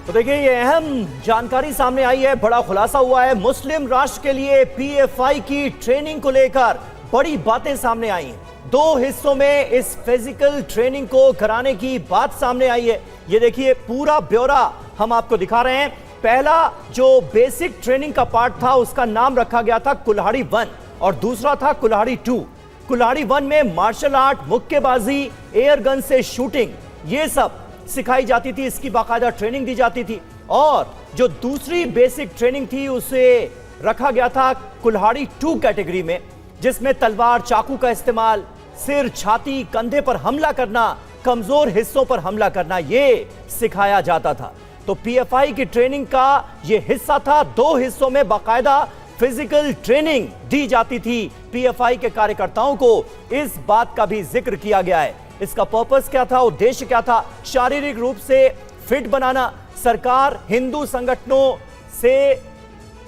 तो देखिए ये अहम जानकारी सामने आई है, बड़ा खुलासा हुआ है। मुस्लिम राष्ट्र के लिए पीएफआई की ट्रेनिंग को लेकर बड़ी बातें सामने आई हैं। 2 हिस्सों में इस फिजिकल ट्रेनिंग को कराने की बात सामने आई है। ये देखिए पूरा ब्यौरा हम आपको दिखा रहे हैं। पहला जो बेसिक ट्रेनिंग का पार्ट था उसका नाम रखा गया था कुल्हाड़ी 1 और दूसरा था कुल्हाड़ी 2। कुल्हाड़ी 1 में मार्शल आर्ट, मुक्केबाजी, एयर गन से शूटिंग, ये सब सिखाई जाती थी, इसकी बाकायदा ट्रेनिंग दी जाती थी। और जो दूसरी बेसिक ट्रेनिंग थी उसे रखा गया था कुल्हाड़ी 2 कैटेगरी में, जिसमें तलवार, चाकू का इस्तेमाल, सिर, छाती, कंधे पर हमला करना, कमजोर हिस्सों पर हमला करना, ये सिखाया जाता था। तो पीएफआई की ट्रेनिंग का ये हिस्सा था। 2 हिस्सों में बाकायदा फिजिकल ट्रेनिंग दी जाती थी। पीएफआई के कार्यकर्ताओं को इस बात का भी जिक्र किया गया है। इसका पर्पस क्या था, उद्देश्य क्या था? शारीरिक रूप से फिट बनाना, सरकार हिंदू संगठनों से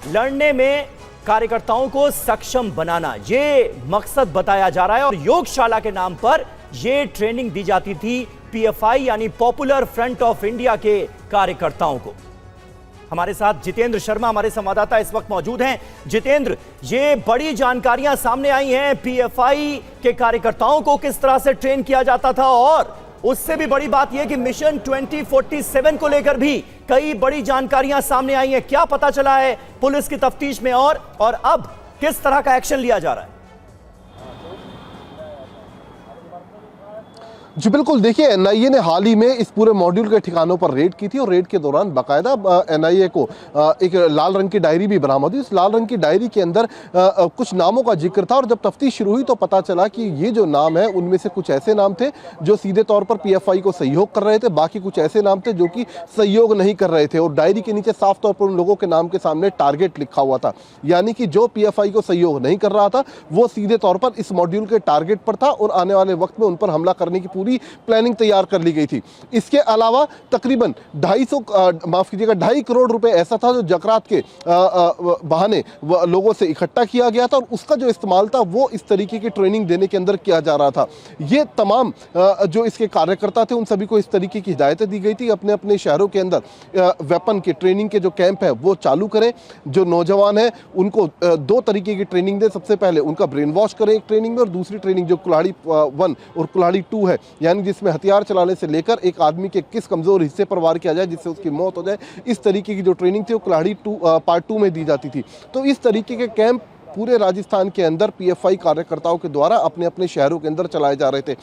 लड़ने में कार्यकर्ताओं को सक्षम बनाना, ये मकसद बताया जा रहा है। और योगशाला के नाम पर यह ट्रेनिंग दी जाती थी पीएफआई यानी पॉपुलर फ्रंट ऑफ इंडिया के कार्यकर्ताओं को। हमारे साथ जितेंद्र शर्मा हमारे संवाददाता इस वक्त मौजूद हैं। जितेंद्र, ये बड़ी जानकारियां सामने आई हैं, पीएफआई के कार्यकर्ताओं को किस तरह से ट्रेन किया जाता था, और उससे भी बड़ी बात यह कि मिशन 2047 को लेकर भी कई बड़ी जानकारियां सामने आई हैं। क्या पता चला है पुलिस की तफ्तीश में, और अब किस तरह का एक्शन लिया जा रहा है? जी बिल्कुल, देखिए एनआईए ने हाल ही में इस पूरे मॉड्यूल के ठिकानों पर रेड की थी और रेड के दौरान बाकायदा एनआईए को एक लाल रंग की डायरी भी बरामद हुई। इस लाल रंग की डायरी के अंदर कुछ नामों का जिक्र था और जब तफ्तीश शुरू हुई तो पता चला कि ये जो नाम है उनमें से कुछ ऐसे नाम थे जो सीधे तौर पर पीएफआई को सहयोग कर रहे थे, बाकी कुछ ऐसे नाम थे जो कि सहयोग नहीं कर रहे थे। और डायरी के नीचे साफ तौर पर उन लोगों के नाम के सामने टारगेट लिखा हुआ था, यानी कि जो पीएफआई को सहयोग नहीं कर रहा था वो सीधे तौर पर इस मॉड्यूल के टारगेट पर था और आने वाले वक्त में उन पर हमला करने की पूरी प्लानिंग तैयार कर ली गई थी। इसके अलावा तकरीबन 2.5 करोड़ रुपए ऐसा था जो जकरात के बहाने लोगों से इकट्ठा किया गया था और उसका जो इस्तेमाल था वो इस तरीके की ट्रेनिंग देने के अंदर किया जा रहा था। ये तमाम जो इसके कार्यकर्ता थे उन सभी को इस तरीके की हिदायतें दी गई थी, अपने अपने शहरों के अंदर वेपन के ट्रेनिंग के जो कैंप है वो चालू करें। जो नौजवान है उनको 2 तरीके की ट्रेनिंग दें। सबसे पहले उनका ब्रेन वॉश करें एक ट्रेनिंग में, और दूसरी ट्रेनिंग जो कुल्हाड़ी 1 और कुल्हाड़ी 2 है, यानी जिसमें हथियार चलाने से लेकर एक आदमी के किस कमजोर हिस्से पर वार किया जाए जिससे उसकी मौत हो जाए, इस तरीके की जो ट्रेनिंग थी वो कुल्हाड़ी पार्ट 2 में दी जाती थी। तो इस तरीके के कैंप पूरे राजस्थान के अंदर पीएफआई कार्यकर्ताओं के द्वारा अपने अपने शहरों के अंदर चलाए जा रहे थे।